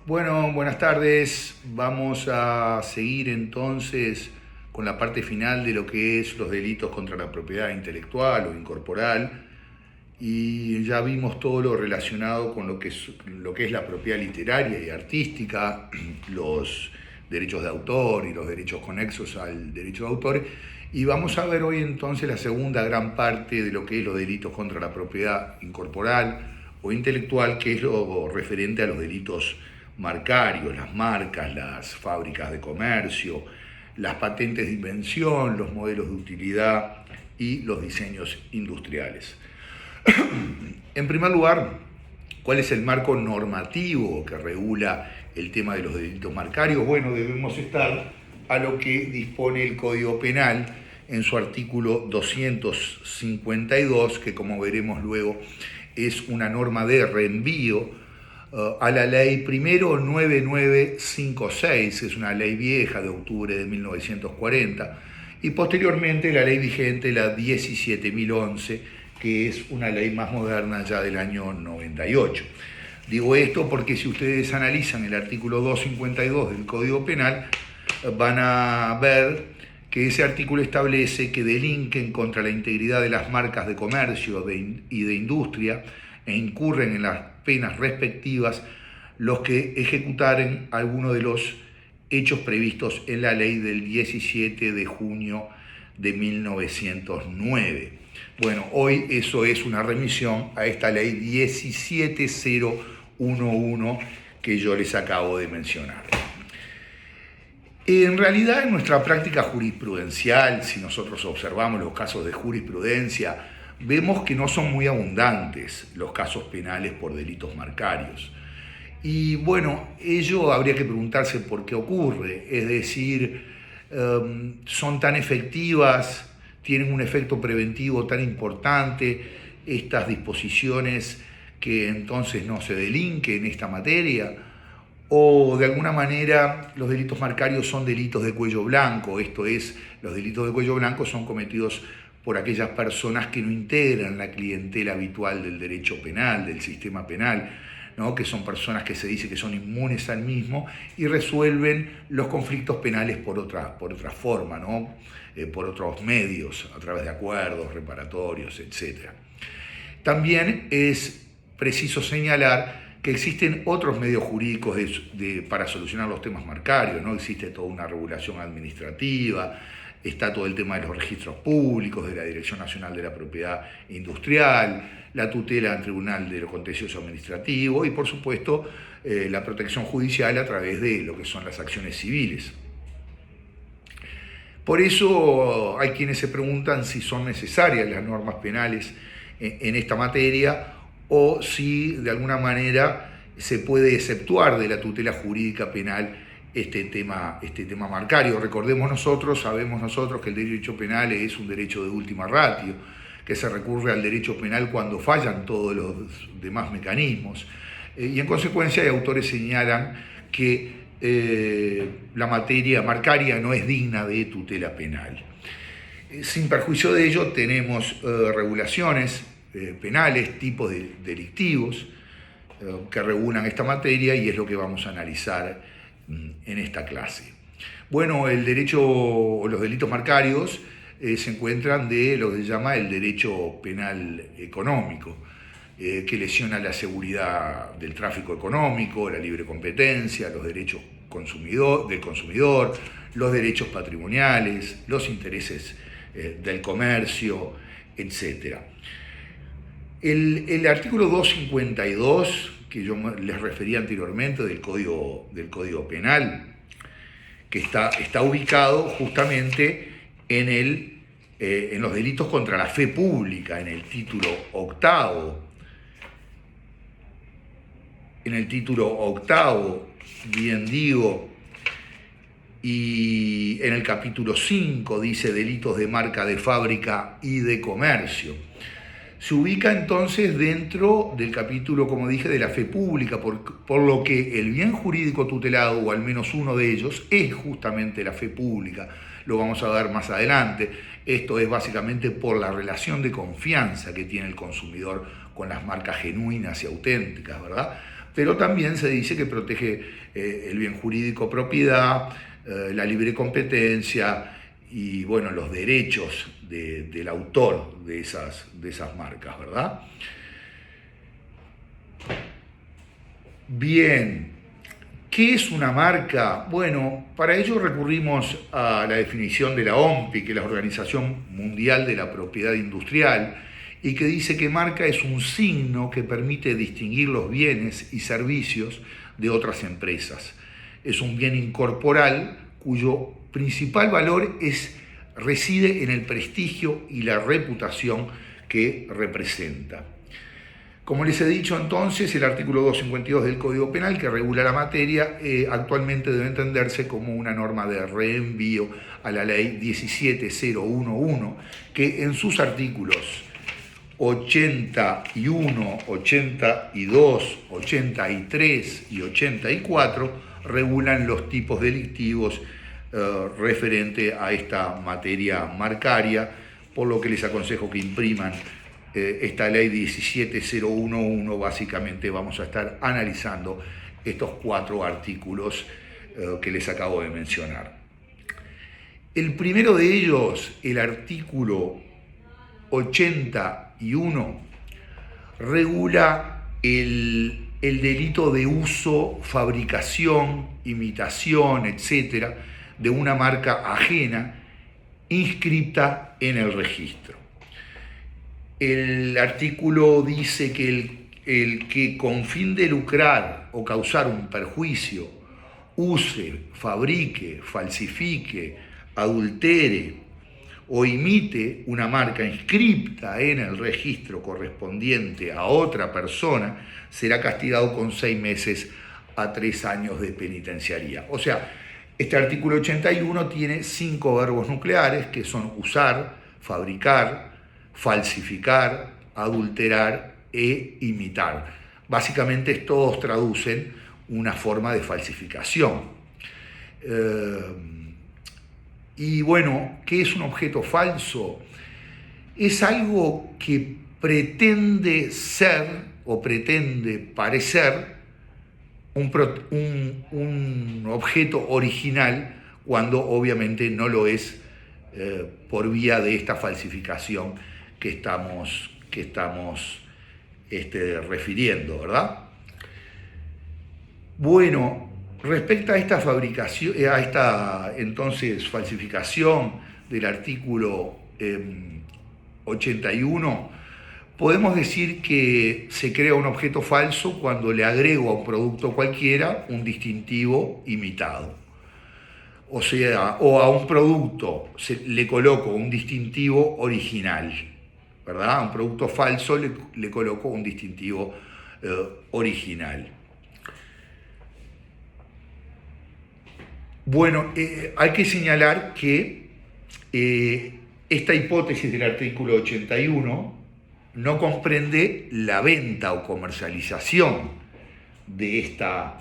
Bueno, buenas tardes. Vamos a seguir entonces con la parte final de lo que es los delitos contra la propiedad intelectual o incorporal. Y ya vimos todo lo relacionado con lo que es la propiedad literaria y artística, los derechos de autor y los derechos conexos al derecho de autor. Y vamos a ver hoy entonces la segunda gran parte de lo que es los delitos contra la propiedad incorporal o intelectual, que es lo referente a los delitos marcarios, las marcas, las fábricas de comercio, las patentes de invención, los modelos de utilidad y los diseños industriales. En primer lugar, ¿cuál es el marco normativo que regula el tema de los delitos marcarios? Bueno, debemos estar a lo que dispone el Código Penal en su artículo 252, que como veremos luego es una norma de reenvío a la ley primero 9956, es una ley vieja de octubre de 1940, y posteriormente la ley vigente, la 17011, que es una ley más moderna ya del año 98. Digo esto porque si ustedes analizan el artículo 252 del Código Penal, van a ver que ese artículo establece que delinquen contra la integridad de las marcas de comercio y de industria e incurren en las penas respectivas los que ejecutaren alguno de los hechos previstos en la ley del 17 de junio de 1909. Bueno, hoy eso es una remisión a esta ley 17011 que yo les acabo de mencionar. En realidad, en nuestra práctica jurisprudencial, si nosotros observamos los casos de jurisprudencia, vemos que no son muy abundantes los casos penales por delitos marcarios. Y bueno, ello habría que preguntarse por qué ocurre, es decir, son tan efectivas, tienen un efecto preventivo tan importante estas disposiciones que entonces no se delinque en esta materia, o de alguna manera los delitos marcarios son delitos de cuello blanco, esto es, los delitos de cuello blanco son cometidos por aquellas personas que no integran la clientela habitual del derecho penal, del sistema penal, ¿no? Que son personas que se dice que son inmunes al mismo y resuelven los conflictos penales por otra forma, ¿no? Por otros medios, a través de acuerdos reparatorios, etc. También es preciso señalar que existen otros medios jurídicos para solucionar los temas marcarios, ¿no? Existe toda una regulación administrativa, está todo el tema de los registros públicos, de la Dirección Nacional de la Propiedad Industrial, la tutela al Tribunal de lo Contencioso Administrativo y, por supuesto, la protección judicial a través de lo que son las acciones civiles. Por eso hay quienes se preguntan si son necesarias las normas penales en esta materia o si de alguna manera se puede exceptuar de la tutela jurídica penal este tema marcario. Sabemos nosotros que el derecho penal es un derecho de última ratio, que se recurre al derecho penal cuando fallan todos los demás mecanismos. Y en consecuencia hay autores que señalan que la materia marcaria no es digna de tutela penal. Sin perjuicio de ello, tenemos regulaciones penales, tipos delictivos que regulan esta materia y es lo que vamos a analizar en esta clase. Bueno, los delitos marcarios se encuentran de lo que se llama el derecho penal económico, que lesiona la seguridad del tráfico económico, la libre competencia, los derechos del consumidor, los derechos patrimoniales, los intereses del comercio, etc. El artículo 252, que yo les refería anteriormente del Código Penal, que está ubicado justamente en los delitos contra la fe pública, en el título octavo. En el título octavo, bien digo, y en el capítulo 5 dice delitos de marca de fábrica y de comercio. Se ubica entonces dentro del capítulo, como dije, de la fe pública, por lo que el bien jurídico tutelado, o al menos uno de ellos, es justamente la fe pública. Lo vamos a ver más adelante. Esto es básicamente por la relación de confianza que tiene el consumidor con las marcas genuinas y auténticas, ¿verdad? pero también se dice que protege el bien jurídico propiedad, la libre competencia y bueno, los derechos del autor de esas marcas, ¿verdad? Bien, ¿qué es una marca? Bueno, para ello recurrimos a la definición de la OMPI, que es la Organización Mundial de la Propiedad Industrial, y que dice que marca es un signo que permite distinguir los bienes y servicios de otras empresas. Es un bien incorporal cuyo principal valor reside en el prestigio y la reputación que representa. Como les he dicho entonces, el artículo 252 del Código Penal, que regula la materia, actualmente debe entenderse como una norma de reenvío a la ley 17011, que en sus artículos 81, 82, 83 y 84 regulan los tipos delictivos referente a esta materia marcaria, por lo que les aconsejo que impriman esta ley 17011. Básicamente vamos a estar analizando estos 4 artículos que les acabo de mencionar. El primero de ellos, el artículo 81, regula el delito de uso, fabricación, imitación, etcétera, de una marca ajena inscripta en el registro. El artículo dice que el que con fin de lucrar o causar un perjuicio use, fabrique, falsifique, adultere o imite una marca inscripta en el registro correspondiente a otra persona será castigado con 6 meses a 3 años de penitenciaría. O sea, este artículo 81 tiene 5 verbos nucleares que son usar, fabricar, falsificar, adulterar e imitar. Básicamente todos traducen una forma de falsificación. Y bueno, ¿qué es un objeto falso? Es algo que pretende ser o pretende parecer un objeto original cuando obviamente no lo es por vía de esta falsificación que estamos refiriendo, ¿verdad? Bueno, respecto a esta fabricación, a esta entonces falsificación del artículo 81, podemos decir que se crea un objeto falso cuando le agrego a un producto cualquiera un distintivo imitado. O sea, o a un producto le coloco un distintivo original, ¿verdad? A un producto falso le coloco un distintivo original. Bueno, hay que señalar que esta hipótesis del artículo 81 no comprende la venta o comercialización de esta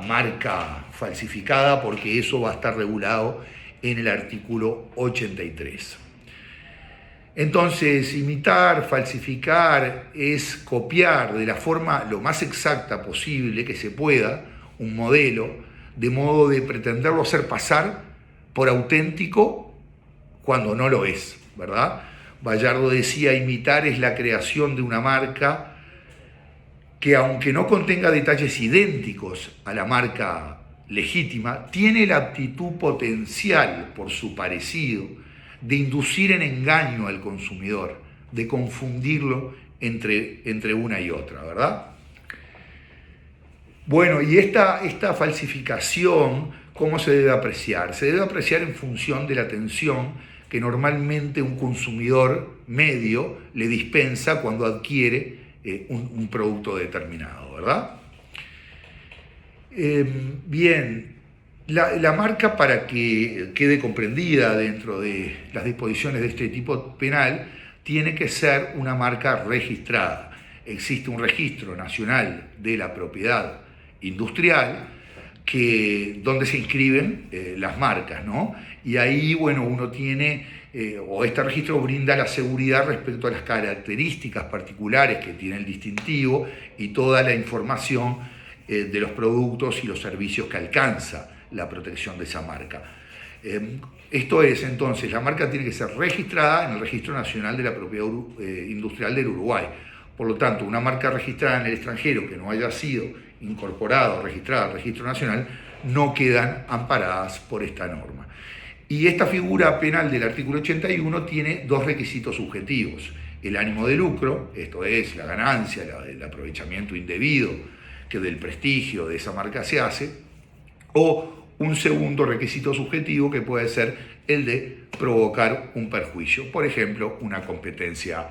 marca falsificada, porque eso va a estar regulado en el artículo 83. Entonces, imitar, falsificar es copiar de la forma lo más exacta posible que se pueda un modelo, de modo de pretenderlo hacer pasar por auténtico cuando no lo es, ¿verdad? Bayardo decía, imitar es la creación de una marca que, aunque no contenga detalles idénticos a la marca legítima, tiene la aptitud potencial, por su parecido, de inducir en engaño al consumidor, de confundirlo entre una y otra, ¿verdad? Bueno, y esta falsificación, ¿cómo se debe apreciar? Se debe apreciar en función de la atención que normalmente un consumidor medio le dispensa cuando adquiere un producto determinado, ¿verdad? Bien, la marca, para que quede comprendida dentro de las disposiciones de este tipo penal, tiene que ser una marca registrada. Existe un registro nacional de la propiedad industrial donde se inscriben las marcas, ¿no? Y ahí, bueno, uno tiene, o este registro brinda la seguridad respecto a las características particulares que tiene el distintivo y toda la información de los productos y los servicios que alcanza la protección de esa marca. Esto es, entonces, la marca tiene que ser registrada en el Registro Nacional de la Propiedad Industrial del Uruguay. Por lo tanto, una marca registrada en el extranjero que no haya sido incorporada o registrada al Registro Nacional no quedan amparadas por esta norma. Y esta figura penal del artículo 81 tiene dos requisitos subjetivos: el ánimo de lucro, esto es, la ganancia, el aprovechamiento indebido que del prestigio de esa marca se hace, o un segundo requisito subjetivo que puede ser el de provocar un perjuicio, por ejemplo, una competencia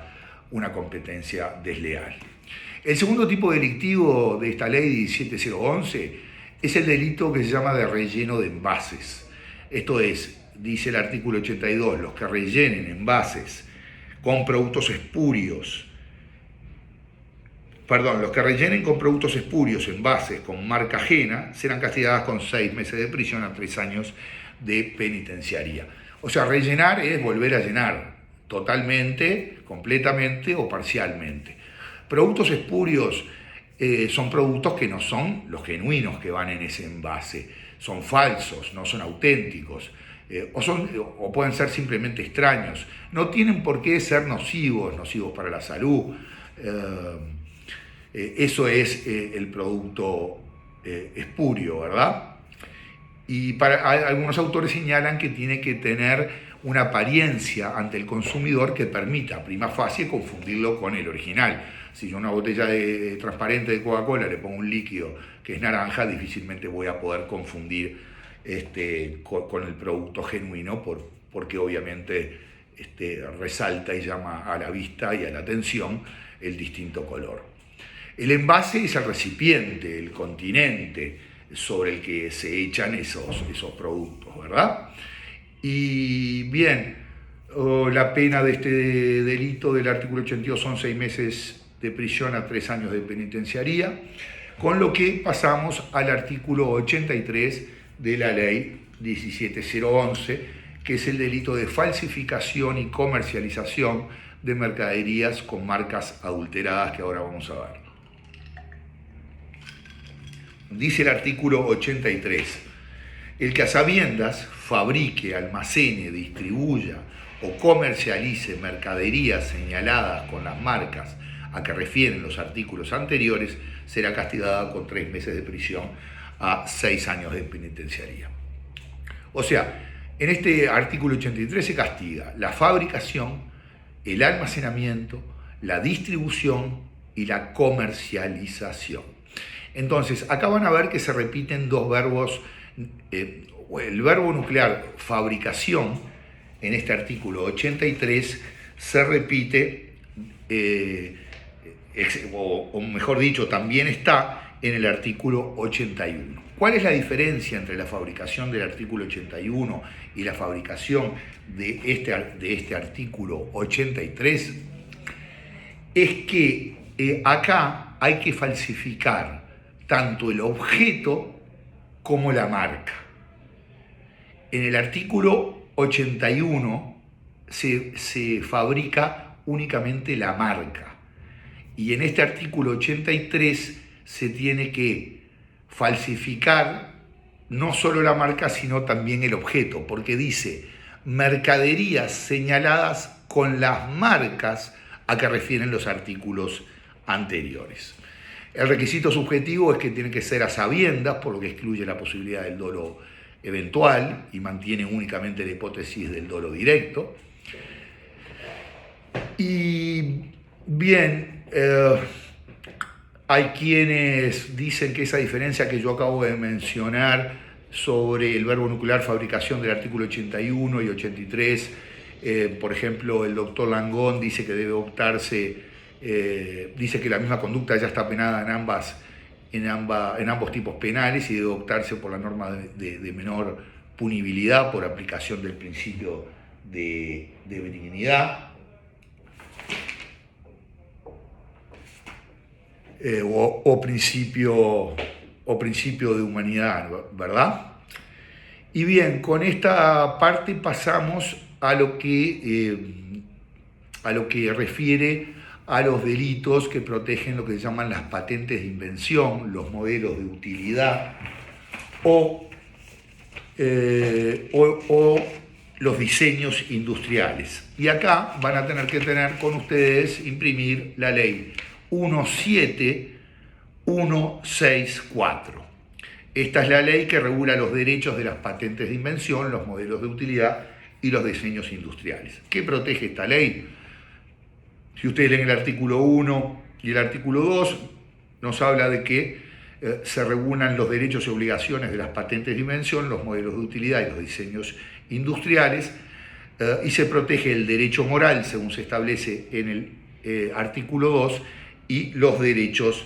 desleal. El segundo tipo delictivo de esta ley 17011 es el delito que se llama de relleno de envases. Esto es, dice el artículo 82, los que rellenen envases con productos espurios, los que rellenen con productos espurios envases con marca ajena serán castigadas con 6 meses de prisión a 3 años de penitenciaría. O sea, rellenar es volver a llenar totalmente, completamente o parcialmente. Productos espurios son productos que no son los genuinos que van en ese envase, son falsos, no son auténticos, o pueden ser simplemente extraños. No tienen por qué ser nocivos para la salud. Eso es el producto espurio, ¿verdad? Y algunos autores señalan que tiene que tener una apariencia ante el consumidor que permita, prima facie, confundirlo con el original. Si yo a una botella transparente de Coca-Cola le pongo un líquido que es naranja, difícilmente voy a poder confundir con el producto genuino, porque obviamente resalta y llama a la vista y a la atención el distinto color. El envase es el recipiente, el continente sobre el que se echan esos productos, ¿verdad? Y bien, la pena de este delito del artículo 82 son 6 meses de prisión a 3 años de penitenciaría, con lo que pasamos al artículo 83 de la ley 17011, que es el delito de falsificación y comercialización de mercaderías con marcas adulteradas, que ahora vamos a ver. Dice el artículo 83, el que a sabiendas fabrique, almacene, distribuya o comercialice mercaderías señaladas con las marcas a que refieren los artículos anteriores será castigada con 3 meses de prisión a 6 años de penitenciaría. O sea, en este artículo 83 se castiga la fabricación, el almacenamiento, la distribución y la comercialización. Entonces, acá van a ver que se repiten dos verbos. El verbo nuclear fabricación, en este artículo 83, se repite, o mejor dicho, también está en el artículo 81. ¿Cuál es la diferencia entre la fabricación del artículo 81 y la fabricación de este artículo 83? Es que acá hay que falsificar tanto el objeto como la marca. En el artículo 81 se fabrica únicamente la marca, y en este artículo 83 se tiene que falsificar no solo la marca, sino también el objeto, porque dice mercaderías señaladas con las marcas a que refieren los artículos anteriores. El requisito subjetivo es que tiene que ser a sabiendas, por lo que excluye la posibilidad del dolo eventual y mantiene únicamente la hipótesis del dolo directo. Y bien, hay quienes dicen que esa diferencia que yo acabo de mencionar sobre el verbo nuclear fabricación del artículo 81 y 83, por ejemplo, el doctor Langón dice que debe optarse. Dice que la misma conducta ya está penada en ambos tipos penales y debe optarse por la norma de menor punibilidad por aplicación del principio de benignidad o principio o principio de humanidad, ¿verdad? Y bien, con esta parte pasamos a lo que refiere a los delitos que protegen lo que se llaman las patentes de invención, los modelos de utilidad o los diseños industriales. Y acá van a tener que tener con ustedes, imprimir la ley 17164. Esta es la ley que regula los derechos de las patentes de invención, los modelos de utilidad y los diseños industriales. ¿Qué protege esta ley? Si ustedes leen el artículo 1 y el artículo 2, nos habla de que se regulan los derechos y obligaciones de las patentes de invención, los modelos de utilidad y los diseños industriales, y se protege el derecho moral, según se establece en el artículo 2, y los derechos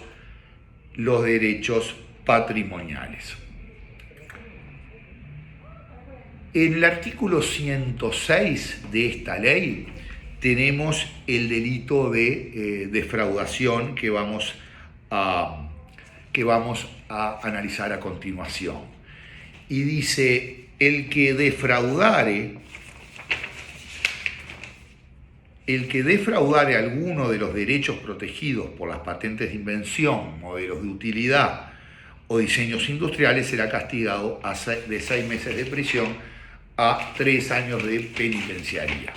patrimoniales. En el artículo 106 de esta ley tenemos el delito de defraudación que vamos a analizar a continuación. Y dice, el que defraudare alguno de los derechos protegidos por las patentes de invención, modelos de utilidad o diseños industriales será castigado de 6 meses de prisión a 3 años de penitenciaría.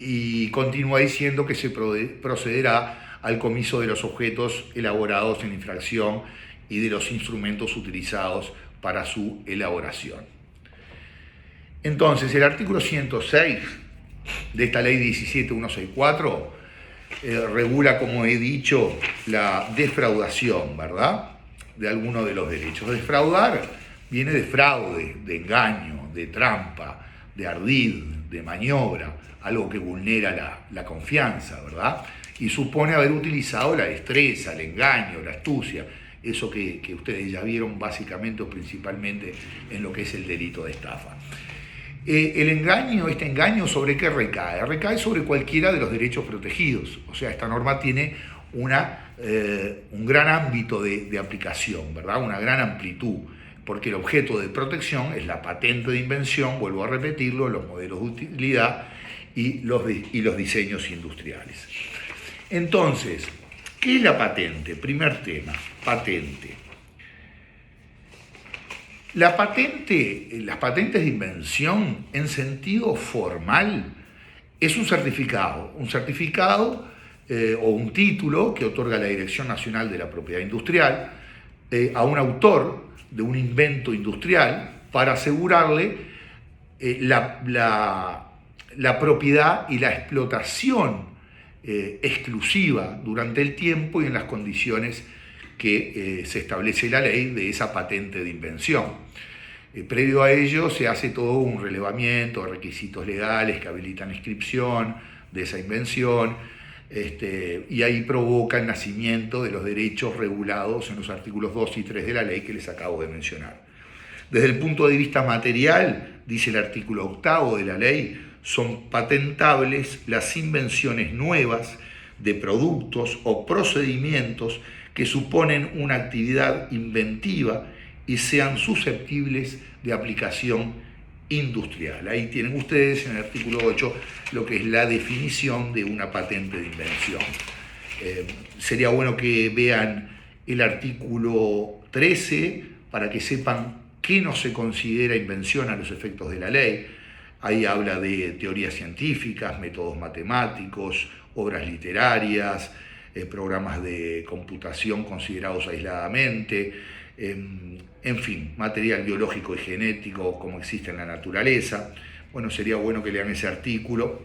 Y continúa diciendo que se procederá al comiso de los objetos elaborados en infracción y de los instrumentos utilizados para su elaboración. Entonces, el artículo 106 de esta ley 17164 regula, como he dicho, la defraudación, ¿verdad?, de alguno de los derechos. Defraudar viene de fraude, de engaño, de trampa, de ardid, de maniobra, algo que vulnera la confianza, ¿verdad? Y supone haber utilizado la destreza, el engaño, la astucia, eso que ustedes ya vieron básicamente o principalmente en lo que es el delito de estafa. Este engaño, ¿sobre qué recae? Recae sobre cualquiera de los derechos protegidos. O sea, esta norma tiene un gran ámbito de aplicación, ¿verdad? Una gran amplitud, porque el objeto de protección es la patente de invención, vuelvo a repetirlo, los modelos de utilidad y los diseños industriales. Entonces, ¿qué es la patente? Primer tema, patente. Las patentes de invención en sentido formal es un certificado o un título que otorga la Dirección Nacional de la Propiedad Industrial a un autor de un invento industrial para asegurarle la propiedad y la explotación exclusiva durante el tiempo y en las condiciones que se establece la ley de esa patente de invención. Previo a ello se hace todo un relevamiento de requisitos legales que habilitan la inscripción de esa invención, y ahí provoca el nacimiento de los derechos regulados en los artículos 2 y 3 de la ley que les acabo de mencionar. Desde el punto de vista material, dice el artículo 8 de la ley, son patentables las invenciones nuevas de productos o procedimientos que suponen una actividad inventiva y sean susceptibles de aplicación industrial. Ahí tienen ustedes en el artículo 8 lo que es la definición de una patente de invención. Sería bueno que vean el artículo 13 para que sepan qué no se considera invención a los efectos de la ley. Ahí habla de teorías científicas, métodos matemáticos, obras literarias, programas de computación considerados aisladamente, en fin, material biológico y genético como existe en la naturaleza. Bueno, sería bueno que lean ese artículo.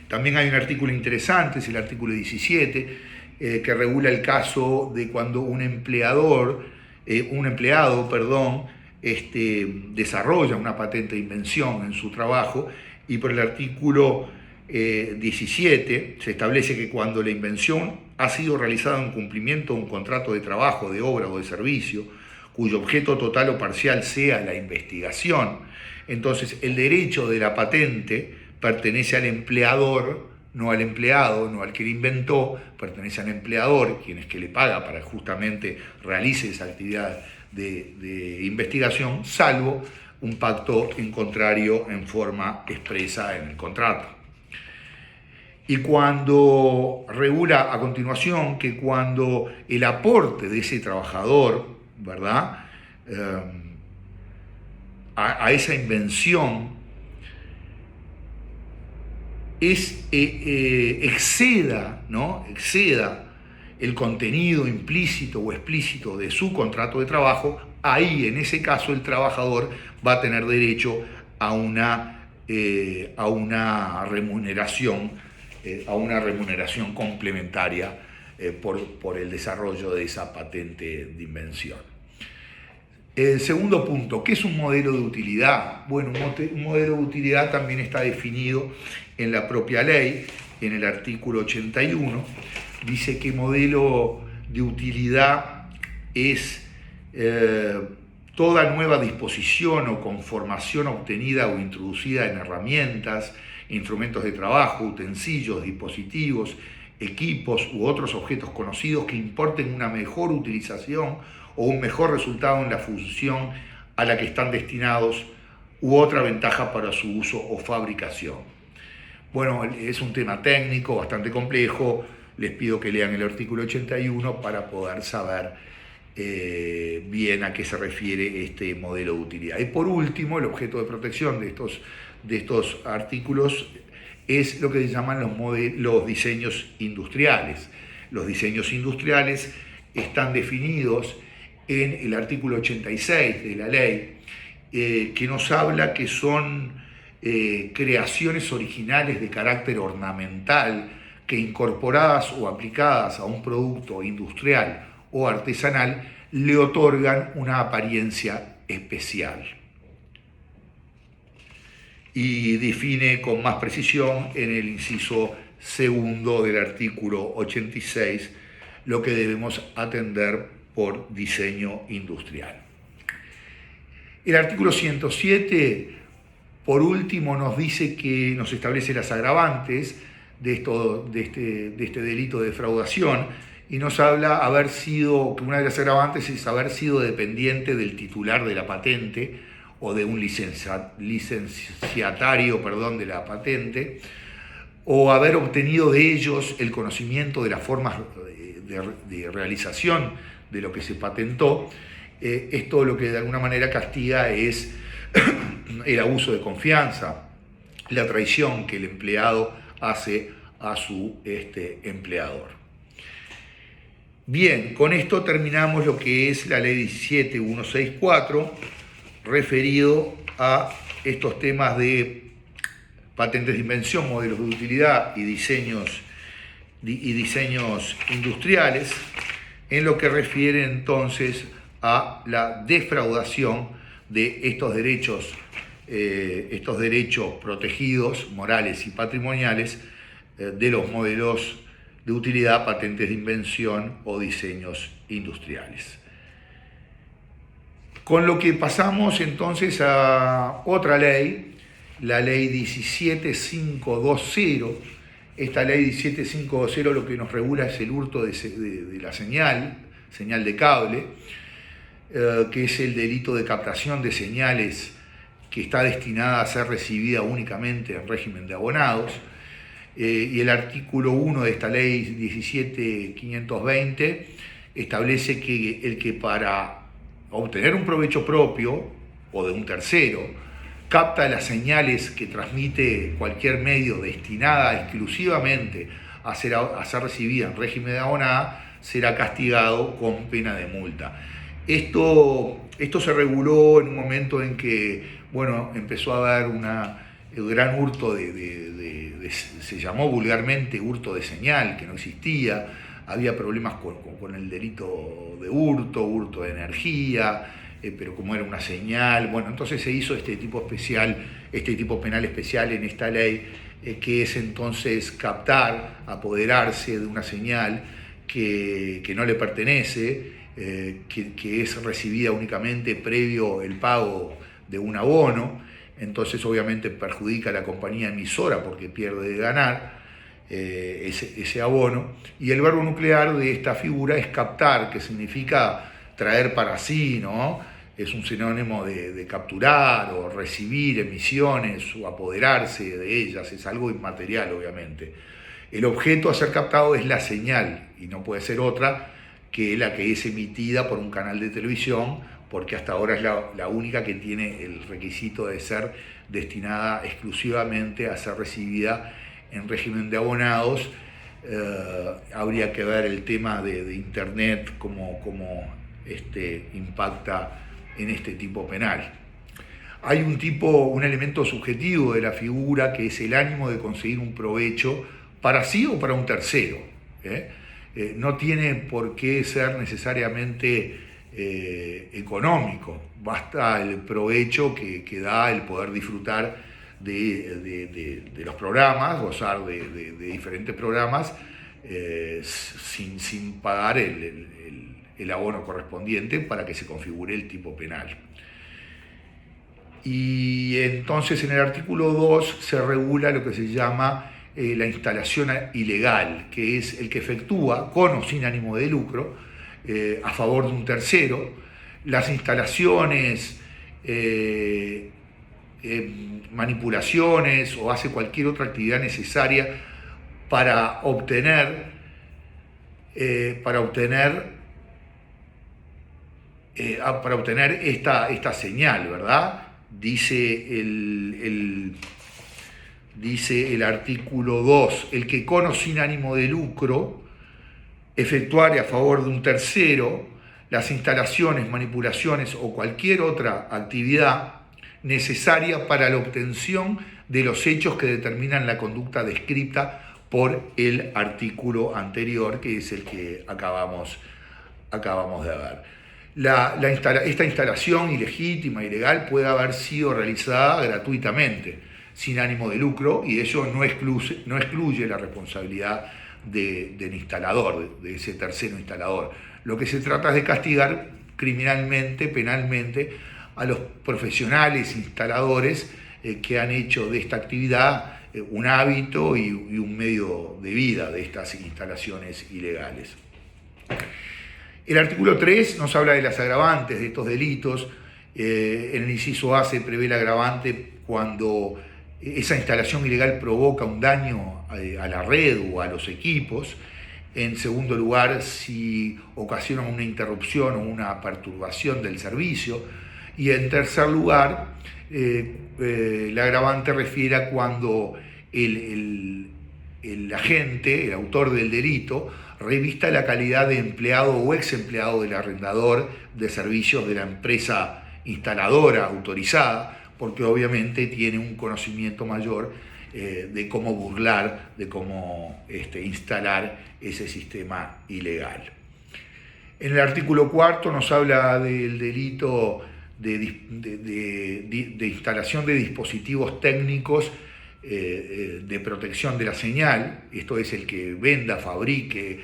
También hay un artículo interesante, es el artículo 17, que regula el caso de cuando un empleado, desarrolla una patente de invención en su trabajo, y por el artículo 17 se establece que cuando la invención ha sido realizada en cumplimiento de un contrato de trabajo, de obra o de servicio, cuyo objeto total o parcial sea la investigación, entonces el derecho de la patente pertenece al empleador no al empleado, no al que lo inventó, pertenece al empleador, quien es que le paga para justamente realice esa actividad de investigación, salvo un pacto en contrario en forma expresa en el contrato. Y cuando regula a continuación que cuando el aporte de ese trabajador, ¿verdad?, a esa invención exceda, ¿no?, exceda el contenido implícito o explícito de su contrato de trabajo, ahí en ese caso el trabajador va a tener derecho a una remuneración complementaria por el desarrollo de esa patente de invención. El segundo punto, ¿qué es un modelo de utilidad? Bueno, un modelo de utilidad también está definido en la propia ley, en el artículo 81, dice que modelo de utilidad es toda nueva disposición o conformación obtenida o introducida en herramientas, instrumentos de trabajo, utensilios, dispositivos, equipos u otros objetos conocidos que importen una mejor utilización o un mejor resultado en la función a la que están destinados u otra ventaja para su uso o fabricación. Bueno, es un tema técnico bastante complejo, les pido que lean el artículo 81 para poder saber bien a qué se refiere este modelo de utilidad. Y por último, el objeto de protección de estos artículos es lo que se llaman los diseños industriales. Los diseños industriales están definidos en el artículo 86 de la ley, que nos habla que son creaciones originales de carácter ornamental que incorporadas o aplicadas a un producto industrial o artesanal le otorgan una apariencia especial. Y define con más precisión en el inciso segundo del artículo 86 lo que debemos atender por diseño industrial. El artículo 107, por último, nos dice que nos establece las agravantes de este delito de defraudación y nos habla que una de las agravantes es haber sido dependiente del titular de la patente o de un licenciatario de la patente, o haber obtenido de ellos el conocimiento de las formas de realización de lo que se patentó. Esto lo que de alguna manera castiga es el abuso de confianza, la traición que el empleado hace a su empleador. Bien, con esto terminamos lo que es la ley 17164, referido a estos temas de patentes de invención, modelos de utilidad y diseños industriales, en lo que refiere entonces a la defraudación de estos derechos protegidos, morales y patrimoniales, de los modelos de utilidad, patentes de invención o diseños industriales. Con lo que pasamos entonces a otra ley, la ley 17520. Esta ley 17520 lo que nos regula es el hurto de la señal de cable, que es el delito de captación de señales que está destinada a ser recibida únicamente en régimen de abonados. Y el artículo 1 de esta ley 17520 establece que el que para obtener un provecho propio o de un tercero capta las señales que transmite cualquier medio destinada exclusivamente a ser recibida en régimen de abonada, será castigado con pena de multa. Esto se reguló en un momento en que, empezó a haber el gran hurto se llamó vulgarmente hurto de señal, que no existía. Había problemas con el delito de hurto de energía, pero como era una señal, entonces se hizo este tipo penal especial en esta ley, que es entonces captar, apoderarse de una señal que no le pertenece, que es recibida únicamente previo el pago de un abono. Entonces obviamente perjudica a la compañía emisora porque pierde de ganar, ese abono. Y el verbo nuclear de esta figura es captar, que significa traer para sí, ¿no? Es un sinónimo de capturar o recibir emisiones o apoderarse de ellas, es algo inmaterial obviamente. El objeto a ser captado es la señal y no puede ser otra que la que es emitida por un canal de televisión, porque hasta ahora es la única que tiene el requisito de ser destinada exclusivamente a ser recibida en régimen de abonados. Habría que ver el tema de Internet, cómo impacta en este tipo penal. Hay un elemento subjetivo de la figura que es el ánimo de conseguir un provecho para sí o para un tercero. No tiene por qué ser necesariamente económico, basta el provecho que da el poder disfrutar de los programas, gozar de diferentes programas sin pagar el abono correspondiente para que se configure el tipo penal. Y entonces en el artículo 2 se regula lo que se llama la instalación ilegal, que es el que efectúa con o sin ánimo de lucro a favor de un tercero las instalaciones, manipulaciones o hace cualquier otra actividad necesaria para obtener esta señal, ¿verdad? Dice el artículo 2, el que con o sin ánimo de lucro efectuare a favor de un tercero las instalaciones, manipulaciones o cualquier otra actividad necesaria para la obtención de los hechos que determinan la conducta descrita por el artículo anterior, que es el que acabamos de ver. Esta instalación ilegítima, ilegal, puede haber sido realizada gratuitamente, sin ánimo de lucro, y ello no excluye la responsabilidad del instalador, de ese tercero instalador. Lo que se trata es de castigar criminalmente, penalmente, a los profesionales instaladores que han hecho de esta actividad un hábito y un medio de vida de estas instalaciones ilegales. El artículo 3 nos habla de las agravantes de estos delitos. En el inciso A se prevé el agravante cuando esa instalación ilegal provoca un daño a la red o a los equipos. En segundo lugar, si ocasiona una interrupción o una perturbación del servicio. Y en tercer lugar, el agravante refiere a cuando el agente, el autor del delito, revista la calidad de empleado o ex empleado del arrendador de servicios de la empresa instaladora autorizada, porque obviamente tiene un conocimiento mayor de cómo burlar, de cómo instalar ese sistema ilegal. En el artículo 4 nos habla del delito de instalación de dispositivos técnicos de protección de la señal. Esto es el que venda, fabrique,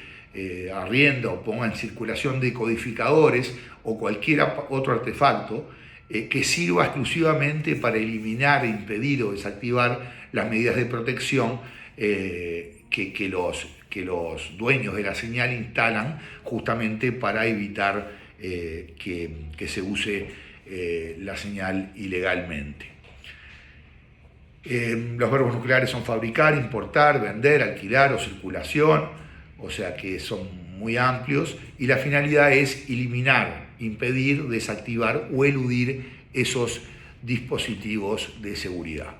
arrienda o ponga en circulación decodificadores o cualquier otro artefacto que sirva exclusivamente para eliminar, impedir o desactivar las medidas de protección que los dueños de la señal instalan justamente para evitar que se use la señal ilegalmente. Los verbos nucleares son fabricar, importar, vender, alquilar o circulación, o sea que son muy amplios, y la finalidad es eliminar, impedir, desactivar o eludir esos dispositivos de seguridad.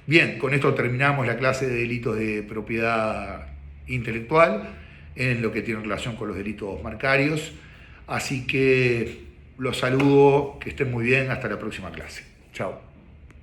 Bien, con esto terminamos la clase de delitos de propiedad intelectual en lo que tiene relación con los delitos marcarios, así que los saludo, que estén muy bien, hasta la próxima clase. Chao.